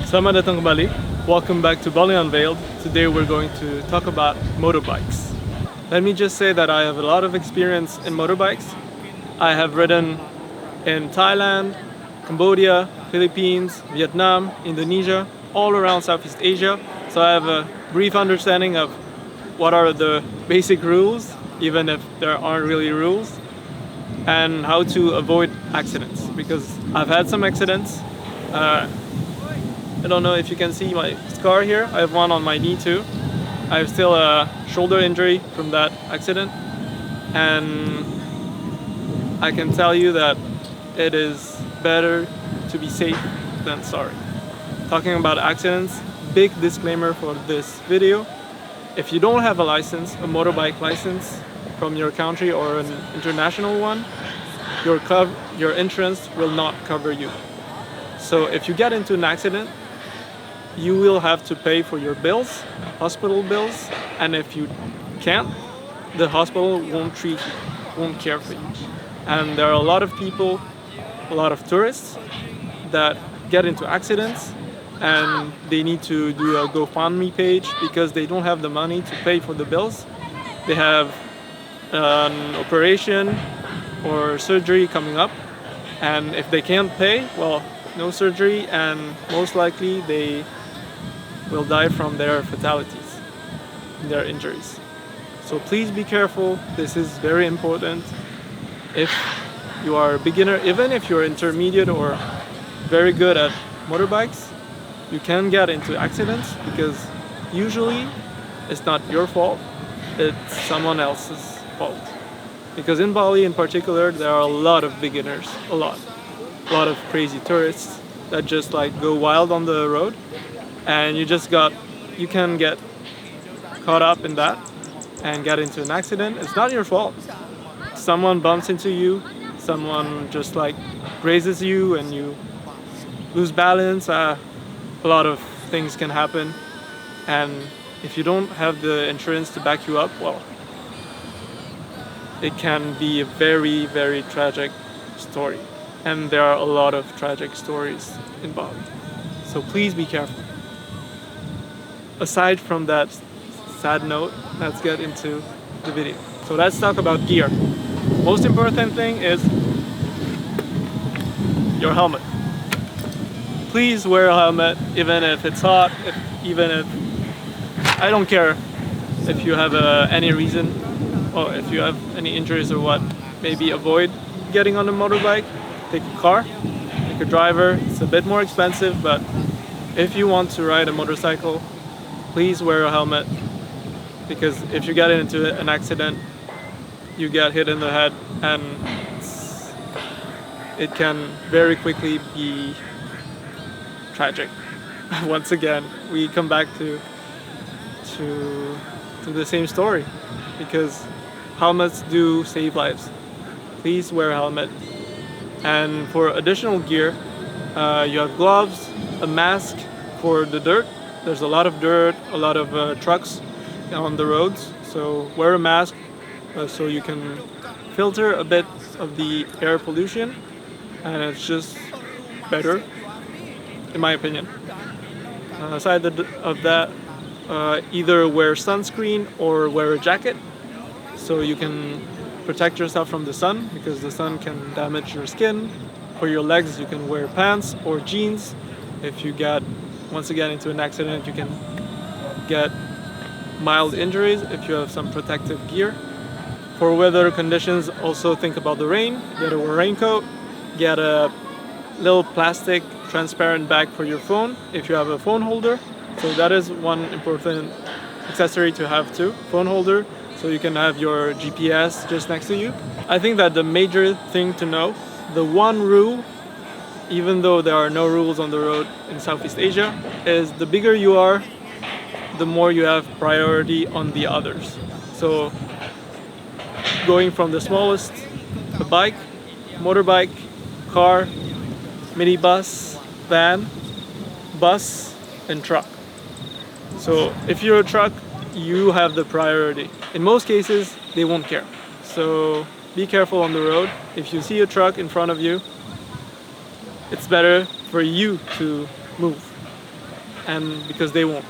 Selamat datang kembali. Welcome back to Bali Unveiled. Today we're going to talk about motorbikes. Let me just say that I have a lot of experience in motorbikes. I have ridden in Thailand, Cambodia, Philippines, Vietnam, Indonesia, all around Southeast Asia. So I have a brief understanding of what are the basic rules, even if there aren't really rules, and how to avoid accidents, because I've had some accidents. I don't know if you can see my scar here. I have one on my knee too. I have still a shoulder injury from that accident, and I can tell you that it is better to be safe than sorry. Talking about accidents, big disclaimer for this video. If you don't have a license, a motorbike license from your country or an international one, your insurance will not cover you. So if you get into an accident, you will have to pay for your bills, hospital bills, and if you can't, the hospital won't treat you, won't care for you. And there are a lot of people, a lot of tourists that get into accidents and they need to do a GoFundMe page because they don't have the money to pay for the bills. They have an operation or surgery coming up, and if they can't pay, well, no surgery, and most likely they will die from their fatalities, their injuries. So please be careful. This is very important. If you are a beginner, even if you're intermediate or very good at motorbikes, you can get into accidents because usually it's not your fault, it's someone else's fault. Because in Bali in particular, there are a lot of beginners, a lot of crazy tourists that just like go wild on the road, and you can get caught up in that and get into an accident. It's not your fault. Someone bumps into you, someone just like grazes you and you lose balance. A lot of things can happen, and if you don't have the insurance to back you up, well, it can be a very, very tragic story. And there are a lot of tragic stories in Bali. So please be careful. Aside from that sad note, let's get into the video. So let's talk about gear. Most important thing is your helmet. Please wear a helmet, even if it's hot, I don't care if you have any reason, or if you have any injuries or what. Maybe avoid getting on a motorbike. Take a car, take a driver. It's a bit more expensive, but if you want to ride a motorcycle, please wear a helmet, because if you get into an accident, you get hit in the head, and it can very quickly be tragic. Once again, we come back to the same story, because helmets do save lives. Please wear a helmet. And for additional gear, you have gloves, a mask for the dirt. There's a lot of dirt, a lot of trucks on the roads, so wear a mask so you can filter a bit of the air pollution, and it's just better, in my opinion. Aside of that, either wear sunscreen or wear a jacket so you can protect yourself from the sun, because the sun can damage your skin. For your legs, you can wear pants or jeans. If you get once again into an accident, you can get mild injuries if you have some protective gear. For weather conditions, also think about the rain. Get a raincoat, get a little plastic transparent bag for your phone if you have a phone holder. So that is one important accessory to have too, phone holder, so you can have your GPS just next to you. I think that the major thing to know, the one rule, even though there are no rules on the road in Southeast Asia, is the bigger you are, the more you have priority on the others. So going from the smallest, a bike, motorbike, car, minibus, van, bus, and truck. So if you're a truck, you have the priority. In most cases, they won't care. So be careful on the road. If you see a truck in front of you, it's better for you to move. and because they won't.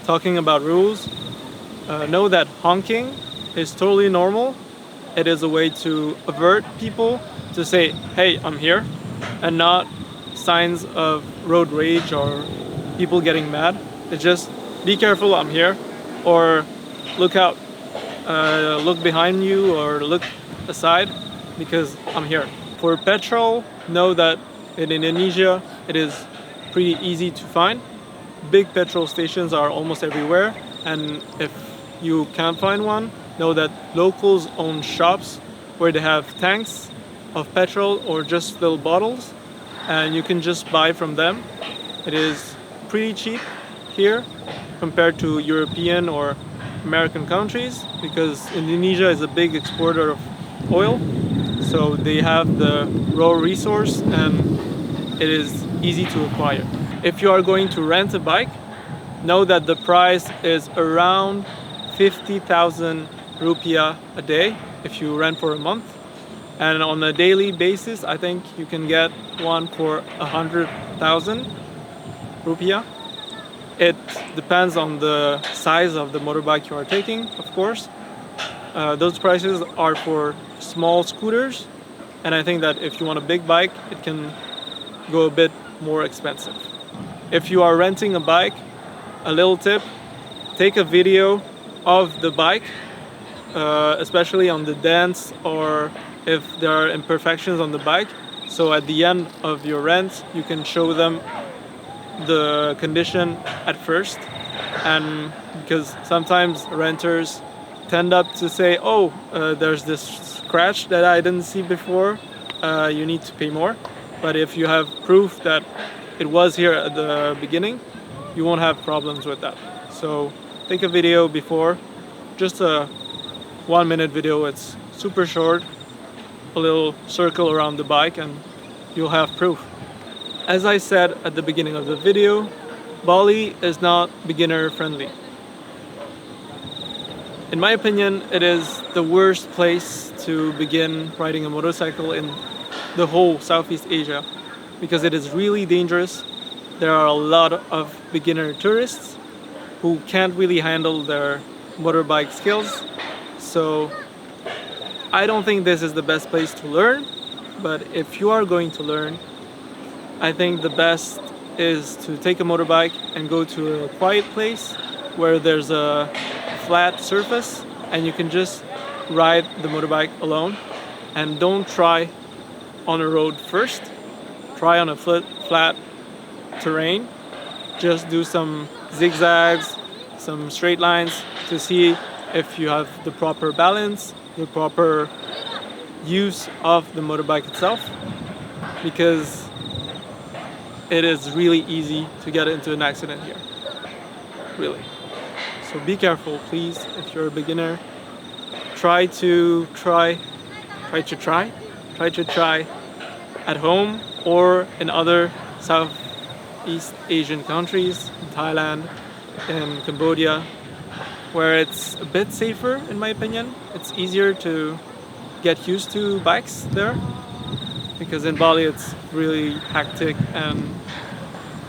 Talking about rules, know that honking is totally normal. It is a way to avert people to say, hey, I'm here, and not signs of road rage or people getting mad. It's just, be careful, I'm here, or look out, look behind you, or look aside, because I'm here. For petrol, know that in Indonesia, it is pretty easy to find. Big petrol stations are almost everywhere, and if you can't find one, know that locals own shops where they have tanks of petrol or just little bottles, and you can just buy from them. It is pretty cheap here compared to European or American countries, because Indonesia is a big exporter of oil, so they have the raw resource and it is easy to acquire. If you are going to rent a bike, know that the price is around 50,000 rupiah a day if you rent for a month, and on a daily basis I think you can get one for 100,000 rupiah. It depends on the size of the motorbike you are taking, of course. Those prices are for small scooters, and I think that if you want a big bike, it can go a bit more expensive. If you are renting a bike, a little tip, take a video of the bike, especially on the dents or if there are imperfections on the bike. So at the end of your rent, you can show them the condition at first, and because sometimes renters tend up to say, oh, there's this scratch that I didn't see before, you need to pay more. But if you have proof that it was here at the beginning, you won't have problems with that. So take a video before, just a 1-minute video, it's super short, a little circle around the bike, and you'll have proof. As I said at the beginning of the video, Bali is not beginner friendly. In my opinion, it is the worst place to begin riding a motorcycle in the whole Southeast Asia, because it is really dangerous. There are a lot of beginner tourists who can't really handle their motorbike skills. So I don't think this is the best place to learn, but if you are going to learn, I think the best is to take a motorbike and go to a quiet place where there's a flat surface and you can just ride the motorbike alone, and don't try on a road first. Try on a flat terrain. Just do some zigzags, some straight lines to see if you have the proper balance, the proper use of the motorbike itself, because it is really easy to get into an accident here, really. So be careful, please. If you're a beginner, try to try at home or in other Southeast Asian countries, in Thailand, in Cambodia, where it's a bit safer, in my opinion. It's easier to get used to bikes there, because in Bali it's really hectic, and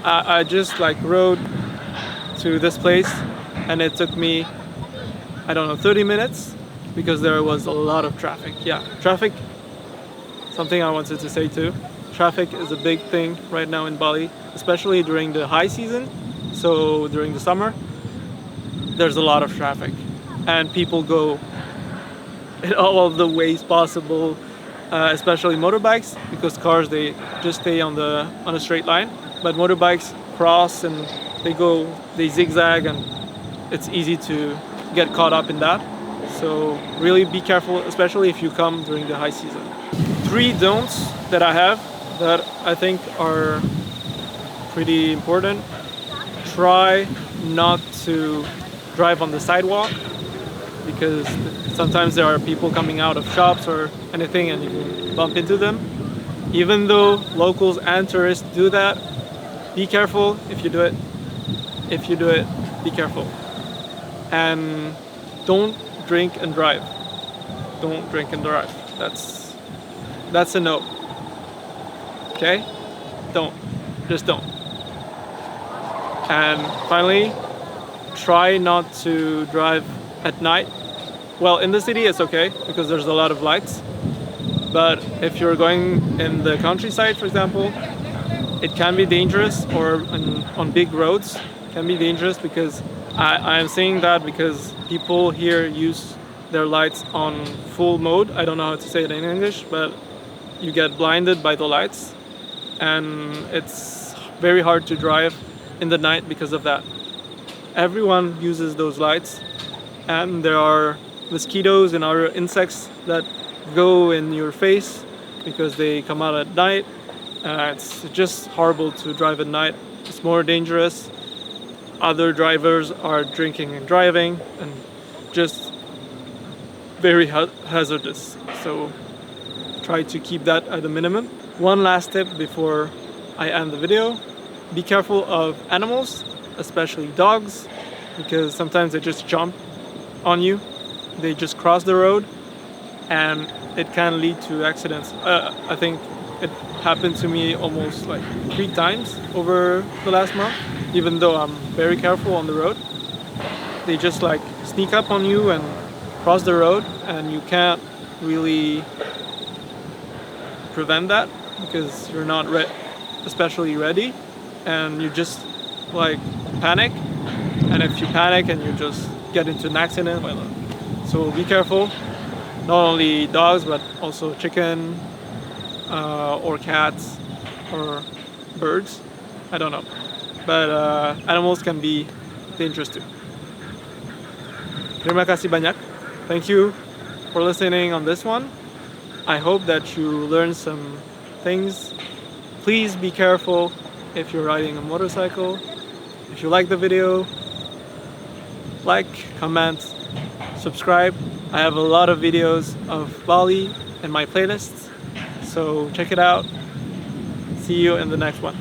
I just rode to this place and it took me, I don't know, 30 minutes, because there was a lot of traffic. Yeah, traffic, something I wanted to say too. Traffic is a big thing right now in Bali, especially during the high season. So during the summer, there's a lot of traffic, and people go in all of the ways possible, especially motorbikes, because cars, they just stay on a straight line, but motorbikes cross and they zigzag, and it's easy to get caught up in that. So really be careful, especially if you come during the high season. 3 don'ts that I have that I think are pretty important. Try not to drive on the sidewalk, because sometimes there are people coming out of shops or anything and you can bump into them. Even though locals and tourists do that, be careful if you do it. If you do it, be careful. And don't drink and drive. Don't drink and drive. That's a no. Okay? Don't. Just don't. And finally, try not to drive at night. Well, in the city it's okay because there's a lot of lights, but if you're going in the countryside, for example, it can be dangerous, or on big roads can be dangerous, because I am saying that because people here use their lights on full mode. I don't know how to say it in English, but you get blinded by the lights, and it's very hard to drive in the night because of that. Everyone uses those lights, and there are mosquitoes and other insects that go in your face because they come out at night. It's just horrible to drive at night. It's more dangerous. Other drivers are drinking and driving, and just very hazardous. So try to keep that at a minimum. One last tip before I end the video: be careful of animals, especially dogs, because sometimes they just jump on you. They just cross the road, and it can lead to accidents. I think it happened to me almost like 3 times over the last month, even though I'm very careful on the road. They just like sneak up on you and cross the road, and you can't really prevent that because you're not especially ready, and you just like panic. And if you panic and you just get into an accident, well, so be careful. Not only dogs, but also chicken, or cats, or birds. I don't know, but animals can be dangerous too. Terima kasih banyak. Thank you for listening on this one. I hope that you learned some things. Please be careful if you're riding a motorcycle. If you like the video, like, comment, subscribe. I have a lot of videos of Bali in my playlists, so check it out. See you in the next one.